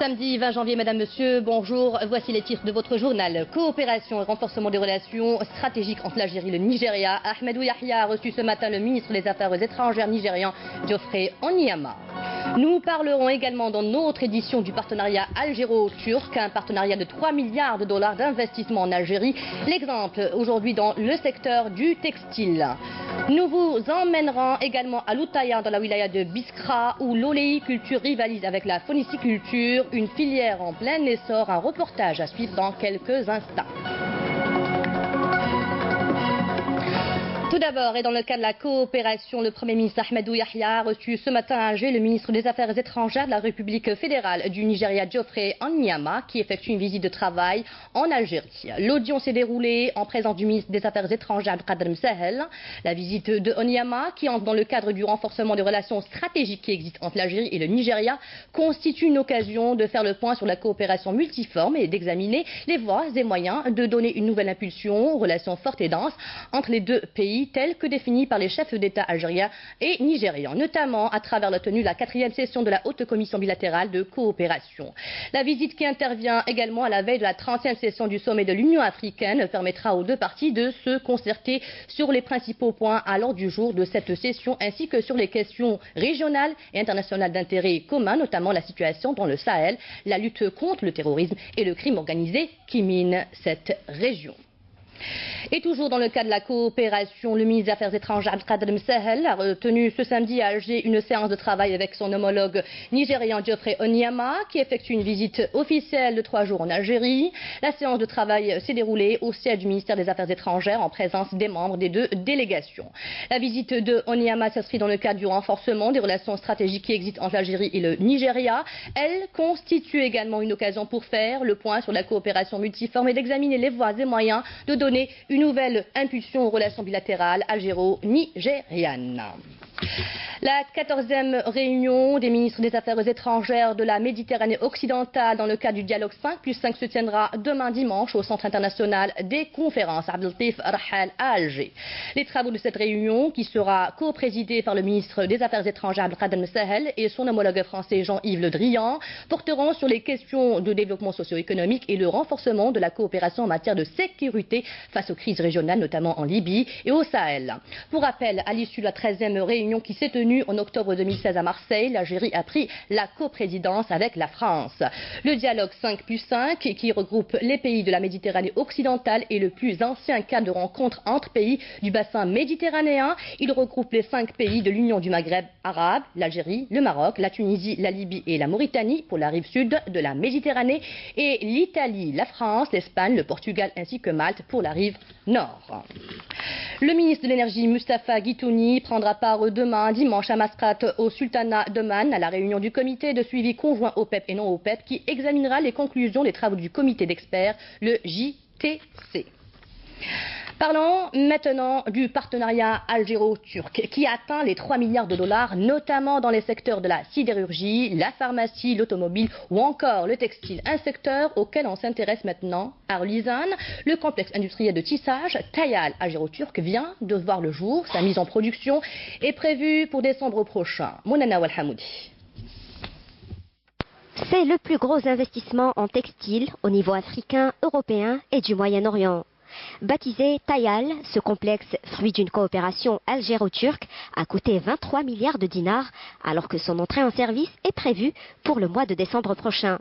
Samedi 20 janvier, Madame, Monsieur, bonjour. Voici les titres de votre journal. Coopération et renforcement des relations stratégiques entre l'Algérie et le Nigeria. Ahmedou Yahya a reçu ce matin le ministre des Affaires étrangères nigérian, Geoffrey Onyeama. Nous parlerons également dans notre édition du partenariat algéro-turc, un partenariat de 3 milliards de dollars d'investissement en Algérie. L'exemple aujourd'hui dans le secteur du textile. Nous vous emmènerons également à Loutaya, dans la wilaya de Biskra, où l'oléiculture rivalise avec la phonicculture, une filière en plein essor. Un reportage à suivre dans quelques instants. Tout d'abord, et dans le cas de la coopération, le Premier ministre Ahmedou Yahya a reçu ce matin à Alger le ministre des Affaires étrangères de la République fédérale du Nigeria, Geoffrey Onyeama, qui effectue une visite de travail en Algérie. L'audience s'est déroulée en présence du ministre des Affaires étrangères, Abdelkader Msahel. La visite de Onyeama, qui entre dans le cadre du renforcement des relations stratégiques qui existent entre l'Algérie et le Nigeria, constitue une occasion de faire le point sur la coopération multiforme et d'examiner les voies et moyens de donner une nouvelle impulsion aux relations fortes et denses entre les deux pays, tels que définis par les chefs d'État algériens et nigérians, notamment à travers la tenue de la 4e session de la Haute Commission bilatérale de coopération. La visite, qui intervient également à la veille de la 30e session du sommet de l'Union africaine, permettra aux deux parties de se concerter sur les principaux points à l'ordre du jour de cette session, ainsi que sur les questions régionales et internationales d'intérêt commun, notamment la situation dans le Sahel, la lutte contre le terrorisme et le crime organisé qui mine cette région. Et toujours dans le cas de la coopération, le ministre des Affaires étrangères Abdelkader Msahel a tenu ce samedi à Alger une séance de travail avec son homologue nigérian Geoffrey Onyeama, qui effectue une visite officielle de 3 jours en Algérie. La séance de travail s'est déroulée au siège du ministère des Affaires étrangères en présence des membres des deux délégations. La visite de Onyeama s'inscrit dans le cadre du renforcement des relations stratégiques qui existent entre l'Algérie et le Nigeria. Elle constitue également une occasion pour faire le point sur la coopération multiforme et d'examiner les voies et moyens de donner une nouvelle impulsion aux relations bilatérales algéro-nigérianes. La 14e réunion des ministres des Affaires étrangères de la Méditerranée occidentale dans le cadre du dialogue 5+5 se tiendra demain dimanche au Centre international des conférences Abdeltif Rahal à Alger. Les travaux de cette réunion, qui sera co-présidée par le ministre des Affaires étrangères Abdelkader Msahel et son homologue français Jean-Yves Le Drian, porteront sur les questions de développement socio-économique et le renforcement de la coopération en matière de sécurité face aux crises régionales, notamment en Libye et au Sahel. Pour rappel, à l'issue de la 13e réunion qui s'est tenue en octobre 2016 à Marseille, l'Algérie a pris la coprésidence avec la France. Le dialogue 5+5, qui regroupe les pays de la Méditerranée occidentale, est le plus ancien cadre de rencontre entre pays du bassin méditerranéen. Il regroupe les 5 pays de l'Union du Maghreb arabe, l'Algérie, le Maroc, la Tunisie, la Libye et la Mauritanie pour la rive sud de la Méditerranée, et l'Italie, la France, l'Espagne, le Portugal ainsi que Malte pour la rive nord. Le ministre de l'Énergie, Mustapha Guitouni, prendra part demain, dimanche, à Mascate, au Sultanat d'Oman, à la réunion du comité de suivi conjoint OPEP et non OPEP, qui examinera les conclusions des travaux du comité d'experts, le JTC. Parlons maintenant du partenariat algéro-turc qui atteint les 3 milliards de dollars, notamment dans les secteurs de la sidérurgie, la pharmacie, l'automobile ou encore le textile. Un secteur auquel on s'intéresse maintenant à Rulizane. Le complexe industriel de tissage Tayal algéro-turc vient de voir le jour. Sa mise en production est prévue pour décembre prochain. Mounana Walhamoudi. C'est le plus gros investissement en textile au niveau africain, européen et du Moyen-Orient. Baptisé Tayal, ce complexe, fruit d'une coopération algéro-turque, a coûté 23 milliards de dinars, alors que son entrée en service est prévue pour le mois de décembre prochain.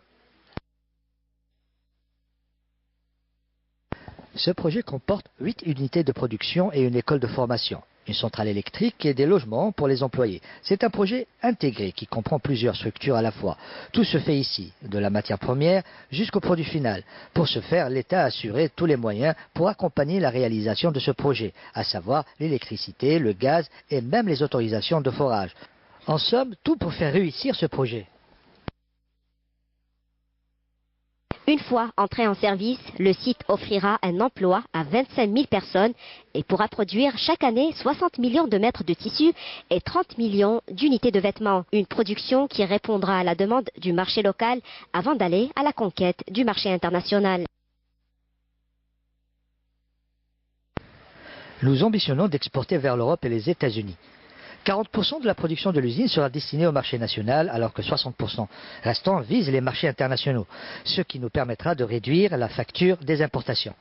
Ce projet comporte 8 unités de production et une école de formation, une centrale électrique et des logements pour les employés. C'est un projet intégré qui comprend plusieurs structures à la fois. Tout se fait ici, de la matière première jusqu'au produit final. Pour ce faire, l'État a assuré tous les moyens pour accompagner la réalisation de ce projet, à savoir l'électricité, le gaz et même les autorisations de forage. En somme, tout pour faire réussir ce projet. Une fois entré en service, le site offrira un emploi à 25 000 personnes et pourra produire chaque année 60 millions de mètres de tissu et 30 millions d'unités de vêtements. Une production qui répondra à la demande du marché local avant d'aller à la conquête du marché international. Nous ambitionnons d'exporter vers l'Europe et les États-Unis. 40% de la production de l'usine sera destinée au marché national, alors que 60% restants visent les marchés internationaux, ce qui nous permettra de réduire la facture des importations.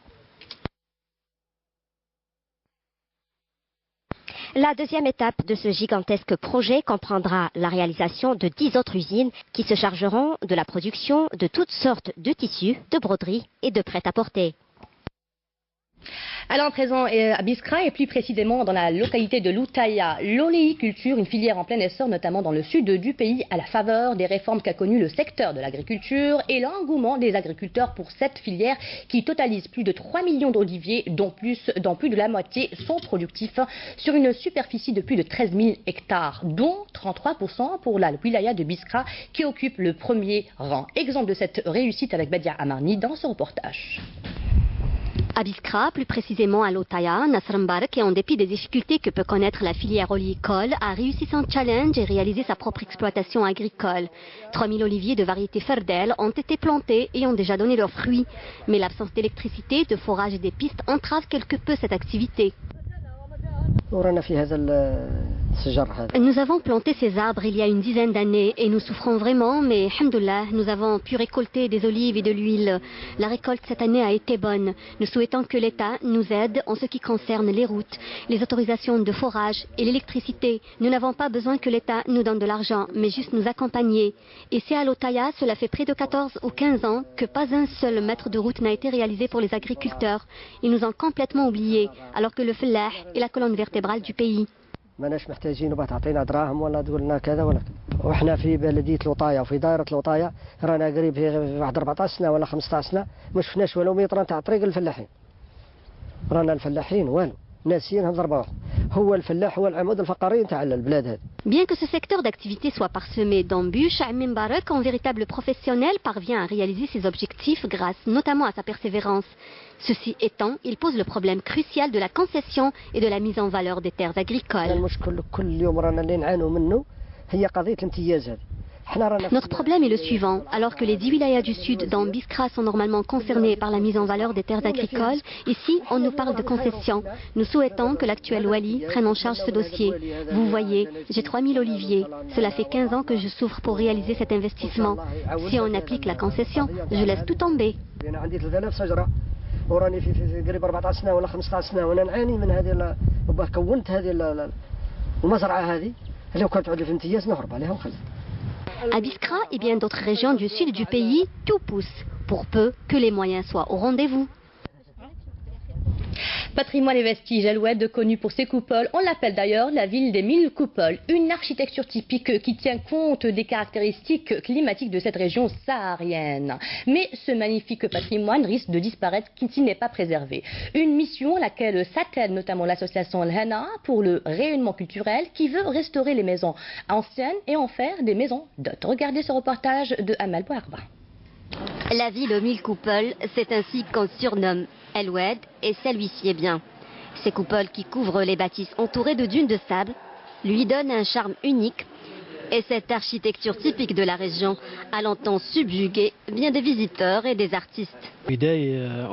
La deuxième étape de ce gigantesque projet comprendra la réalisation de 10 autres usines qui se chargeront de la production de toutes sortes de tissus, de broderies et de prêt-à-porter. Alors présent à Biskra et plus précisément dans la localité de Loutaya, l'oléiculture, une filière en plein essor notamment dans le sud du pays à la faveur des réformes qu'a connues le secteur de l'agriculture et l'engouement des agriculteurs pour cette filière qui totalise plus de 3 millions d'oliviers dont plus de la moitié sont productifs sur une superficie de plus de 13 000 hectares dont 33% pour la wilaya de Biskra qui occupe le premier rang. Exemple de cette réussite avec Badia Amarni dans ce reportage. À Biskra, plus précisément à Loutaya, Nasr Mbarek, et en dépit des difficultés que peut connaître la filière oléicole, a réussi son challenge et réalisé sa propre exploitation agricole. 3000 oliviers de variété Ferdel ont été plantés et ont déjà donné leurs fruits. Mais l'absence d'électricité, de forage et des pistes entrave quelque peu cette activité. Nous avons planté ces arbres il y a une dizaine d'années et nous souffrons vraiment, mais alhamdoulilah, nous avons pu récolter des olives et de l'huile. La récolte cette année a été bonne. Nous souhaitons que l'État nous aide en ce qui concerne les routes, les autorisations de forage et l'électricité. Nous n'avons pas besoin que l'État nous donne de l'argent, mais juste nous accompagner. Et c'est à Loutaya, cela fait près de 14 ou 15 ans que pas un seul mètre de route n'a été réalisé pour les agriculteurs. Ils nous ont complètement oubliés, alors que le fellah est la colonne vertébrale du pays. ماناش محتاجين وباه تعطينا دراهم ولا تقول لنا كذا ولا كذا وحنا في بلديه لوطايا وفي دائره لوطايا رانا قريب في واحد 14 سنه ولا 15 سنه ما شفناش ولو متر تاع طريق الفلاحين رانا الفلاحين والو ناسيينها ضربه واحده هو الفلاح هو العمود الفقري تاع البلاد هذه. Bien que ce secteur d'activité soit parsemé d'embûches, Amim Mbarek, en véritable professionnel, parvient à réaliser ses objectifs grâce notamment à sa persévérance. Ceci étant, il pose le problème crucial de la concession et de la mise en valeur des terres agricoles. Notre problème est le suivant. Alors que les 10 wilayas du sud dans Biskra sont normalement concernés par la mise en valeur des terres agricoles, ici on nous parle de concession. Nous souhaitons que l'actuel Wali prenne en charge ce dossier. Vous voyez, j'ai 3000 oliviers. Cela fait 15 ans que je souffre pour réaliser cet investissement. Si on applique la concession, je laisse tout tomber. وراني في قريب 14 سنه ولا 15 سنه وانا نعاني من هذه كونت هذه المزرعه هذه لو كانت تعود في امتياز نهرب عليها ونخلص. À Biskra et bien d'autres régions du sud du pays, tout pousse, pour peu que les moyens soient au rendez-vous. Patrimoine et vestiges, El Oued, connu pour ses coupoles, on l'appelle d'ailleurs la ville des 1000 coupoles, une architecture typique qui tient compte des caractéristiques climatiques de cette région saharienne. Mais ce magnifique patrimoine risque de disparaître s'il n'est pas préservé. Une mission à laquelle s'attelle notamment l'association El Henna pour le rayonnement culturel qui veut restaurer les maisons anciennes et en faire des maisons d'hôtes. Regardez ce reportage de Amal Bouarba. La ville aux 1000 coupoles, c'est ainsi qu'on surnomme El Oued et celui-ci est bien. Ces coupoles qui couvrent les bâtisses entourées de dunes de sable lui donnent un charme unique et cette architecture typique de la région a longtemps subjugué bien des visiteurs et des artistes.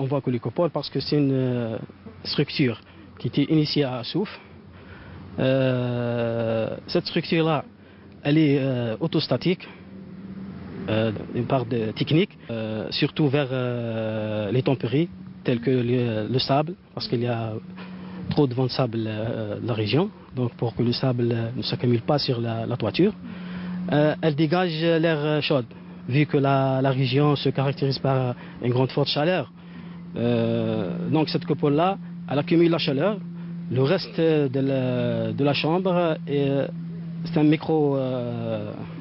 On voit que les coupoles parce que c'est une structure qui était initiée à Souf. Cette structure-là, elle est autostatique. Une part technique, surtout vers les tempéries telles que le sable, parce qu'il y a trop de vent de sable dans la région, donc pour que le sable ne s'accumule pas sur la toiture. Elle dégage l'air chaud, vu que la région se caractérise par une grande forte chaleur. Donc cette coupole-là, elle accumule la chaleur, le reste de la chambre est... C'est un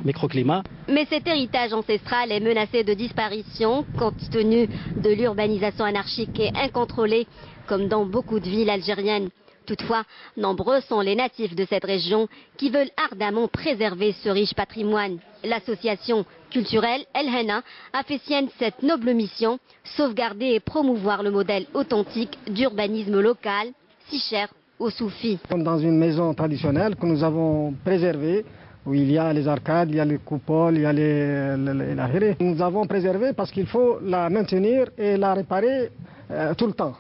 microclimat. Mais cet héritage ancestral est menacé de disparition compte tenu de l'urbanisation anarchique et incontrôlée, comme dans beaucoup de villes algériennes. Toutefois, nombreux sont les natifs de cette région qui veulent ardemment préserver ce riche patrimoine. L'association culturelle El Henna a fait sienne cette noble mission, sauvegarder et promouvoir le modèle authentique d'urbanisme local, si cher aux soufis. Dans une maison traditionnelle que nous avons préservée, où il y a les arcades, il y a les coupoles, il y a la hiré. Nous avons préservé parce qu'il faut la maintenir et la réparer tout le temps.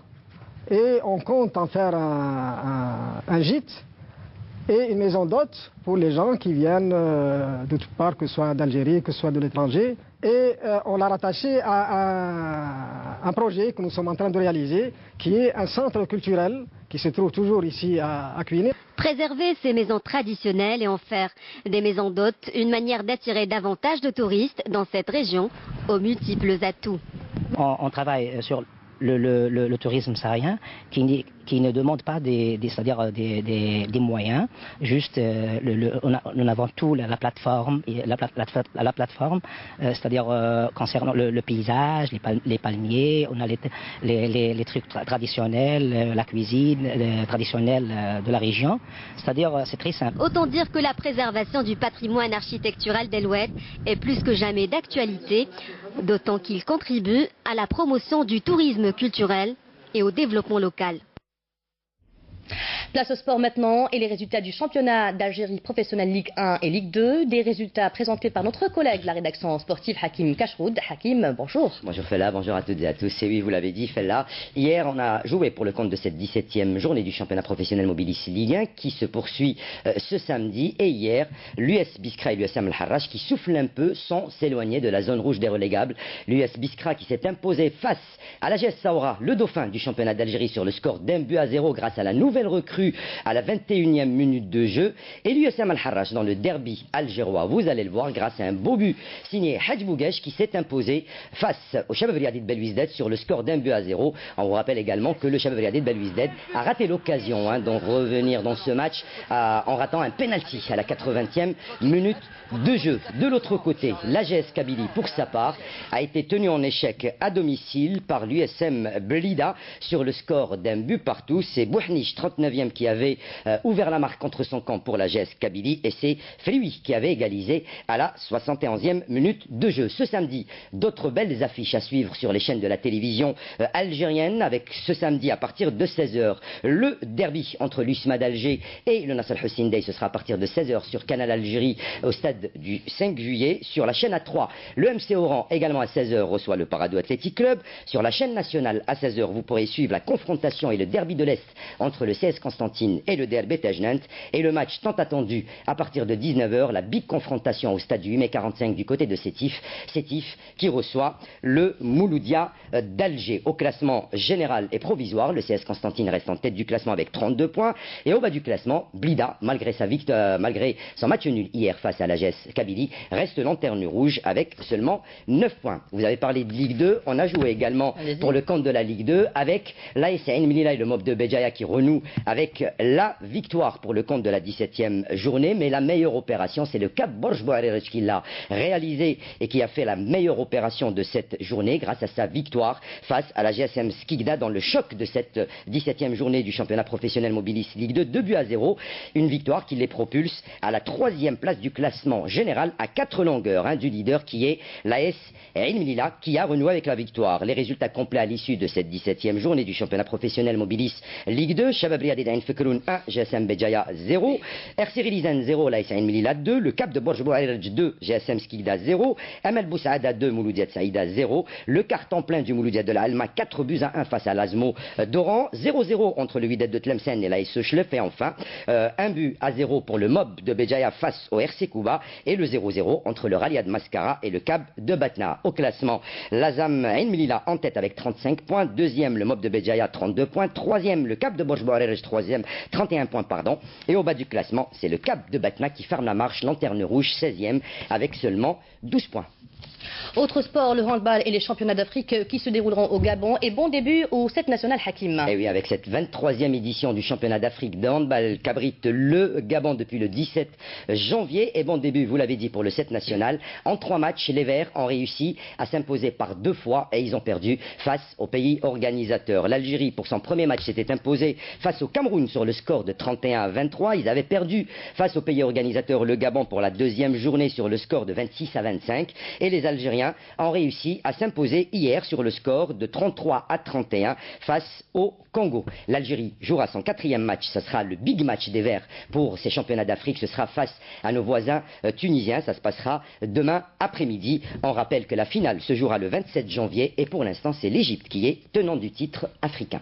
Et on compte en faire un gîte et une maison d'hôtes pour les gens qui viennent de toutes parts, que ce soit d'Algérie, que ce soit de l'étranger. Et on l'a rattaché à un projet que nous sommes en train de réaliser, qui est un centre culturel qui se trouve toujours ici à Kouiné. Préserver ces maisons traditionnelles et en faire des maisons d'hôtes, une manière d'attirer davantage de touristes dans cette région aux multiples atouts. On travaille sur le tourisme saharien qui ne demande pas des moyens, juste nous avons tout la plateforme, c'est-à-dire concernant le paysage, les palmiers, on a les trucs traditionnels, la cuisine traditionnelle de la région, c'est-à-dire c'est très simple. Autant dire que la préservation du patrimoine architectural d'El-Oued est plus que jamais d'actualité, d'autant qu'il contribue à la promotion du tourisme culturel et au développement local. Place au sport maintenant et les résultats du championnat d'Algérie professionnelle Ligue 1 et Ligue 2. Des résultats présentés par notre collègue de la rédaction sportive Hakim Kachroud. Hakim, bonjour. Bonjour Fella, bonjour à toutes et à tous. Et oui, vous l'avez dit Fella, hier on a joué pour le compte de cette 17e journée du championnat professionnel Mobilis Ligue 1 qui se poursuit ce samedi. Et hier, l'US Biskra et l'USM Al-Harrach qui soufflent un peu sans s'éloigner de la zone rouge des relégables. L'US Biskra qui s'est imposé face à la GS Saoura, le dauphin du championnat d'Algérie sur le score d'1-0 grâce à la nouvelle recrue à la 21e minute de jeu, et l'USM Al-Harrach dans le derby algérois, vous allez le voir, grâce à un beau but signé Hadj Bouguesh qui s'est imposé face au Chabab Riadi de Belouizdad sur le score d'1-0. On vous rappelle également que le Chabab Riadi de Belouizdad a raté l'occasion d'en revenir dans ce match en ratant un penalty à la 80e minute de jeu. De l'autre côté, l'AGS Kabylie, pour sa part, a été tenue en échec à domicile par l'USM Blida sur le score d'1 partout. C'est Bouhnich, 39e, qui avait ouvert la marque contre son camp pour l'AGS Kabylie, et c'est Frioui qui avait égalisé à la 71e minute de jeu. Ce samedi, d'autres belles affiches à suivre sur les chaînes de la télévision algérienne, avec ce samedi à partir de 16h le derby entre l'USMA d'Alger et le Nasser Hussein Dey. Ce sera à partir de 16h sur Canal Algérie au stade du 5 juillet. Sur la chaîne A3, le MC Oran également à 16h reçoit le Parado Athletic Club. Sur la chaîne nationale à 16h, vous pourrez suivre la confrontation et le derby de l'Est entre le CS Constantine et le DRB Tajnant. Et le match tant attendu à partir de 19h, la big confrontation au stade du 8mai-45 du côté de Sétif qui reçoit le Mouloudia d'Alger. Au classement général et provisoire, le CS Constantine reste en tête du classement avec 32 points. Et au bas du classement, Blida, malgré son match nul hier face à la GS Kabylie, reste lanterne rouge avec seulement 9 points. Vous avez parlé de Ligue 2, on a joué également pour le compte de la Ligue 2 avec l'AS Ain Melilla et le Mob de Béjaïa qui renoue avec la victoire pour le compte de la 17e journée. Mais la meilleure opération, c'est le Cap Borj Bouarerech qui l'a réalisé et qui a fait la meilleure opération de cette journée grâce à sa victoire face à la GSM Skikda dans le choc de cette 17e journée du championnat professionnel Mobilis Ligue 2, 2-0. Une victoire qui les propulse à la 3e place du classement général à 4 longueurs du leader qui est l'AS Ain Melilla qui a renoué avec la victoire. Les résultats complets à l'issue de cette 17e journée du championnat professionnel Mobilis Ligue 2, Chabab Riadi d'Ain Fekroun 1, GSM Béjaïa 0, RC Rilizan 0, l'AS Ain Melilla 2, le Cap de Borj Bouarerech 2, GSM Skikda 0, Amel Boussaada 2, Mouloudia de Saïda 0, le carton plein du Mouloudia de la Alma 4-1 face à l'Azmo d'Oran, 0-0 entre le Wydad de Tlemcen et l'AS Schlef, et enfin 1-0 pour le Mob de Béjaïa face au RC Kouba et le 0-0 entre le Raliad Mascara et le Cap de Batna. Au classement, l'Azam Ain Melilla en tête avec 35 points, deuxième le Mob de Béjaïa 32 points, troisième le Cap de Borj Bouarerech 31 points et au bas du classement c'est le Cap de Batna qui ferme la marche, lanterne rouge 16e avec seulement 12 points. Autre sport, le handball et les championnats d'Afrique qui se dérouleront au Gabon. Et bon début au 7 national Hakim. Et oui, avec cette 23e édition du championnat d'Afrique de handball qu'abrite le Gabon depuis le 17 janvier. Et bon début, vous l'avez dit, pour le 7 national. En 3 matchs, les Verts ont réussi à s'imposer par 2 fois et ils ont perdu face au pays organisateur. L'Algérie, pour son premier match, s'était imposée face au Cameroun sur le score de 31-23. Ils avaient perdu face au pays organisateur, le Gabon, pour la deuxième journée sur le score de 26-25. Et les Algériens Algériens ont réussi à s'imposer hier sur le score de 33-31 face au Congo. L'Algérie jouera son 4e match, ce sera le big match des Verts pour ces championnats d'Afrique, ce sera face à nos voisins tunisiens, ça se passera demain après-midi. On rappelle que la finale se jouera le 27 janvier et pour l'instant c'est l'Égypte qui est tenant du titre africain.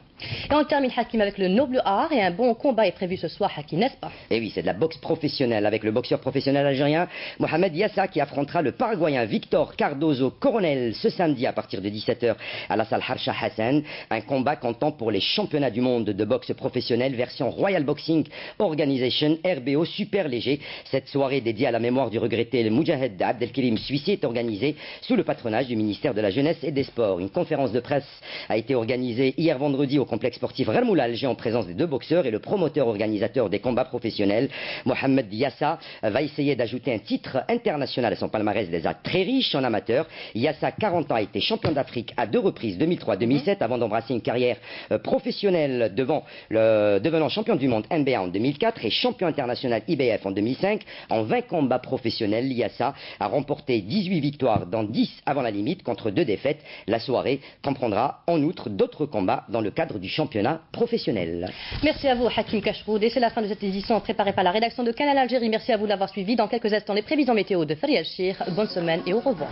Et on termine, Hakim, avec le noble art et un bon combat est prévu ce soir, Hakim, n'est-ce pas? Et oui, c'est de la boxe professionnelle avec le boxeur professionnel algérien Mohamed Yassa qui affrontera le Paraguayen Victor Cardozo Coronel ce samedi à partir de 17h à la salle Harsha Hassan. Un combat comptant pour les championnats du monde de boxe professionnelle version Royal Boxing Organization RBO super léger. Cette soirée dédiée à la mémoire du regretté le Moudjahed Abdelkirim Suissi est organisée sous le patronage du ministère de la Jeunesse et des Sports. Une conférence de presse a été organisée hier vendredi au complexe sportif Rermoul Alger en présence des deux boxeurs et le promoteur organisateur des combats professionnels. Mohamed Yassa va essayer d'ajouter un titre international à son palmarès déjà très riche en amateur. Yassa, 40 ans, a été champion d'Afrique à 2 reprises, 2003-2007, avant d'embrasser une carrière professionnelle devenant champion du monde NBA en 2004 et champion international IBF en 2005. En 20 combats professionnels, Yassa a remporté 18 victoires dans 10 avant la limite contre 2 défaites. La soirée comprendra en outre d'autres combats dans le cadre du championnat professionnel. Merci à vous, Hakim Kachroud. Et c'est la fin de cette édition préparée par la rédaction de Canal Algérie. Merci à vous de l'avoir suivi. Dans quelques instants, les prévisions météo de Farid Chir. Bonne semaine et au revoir.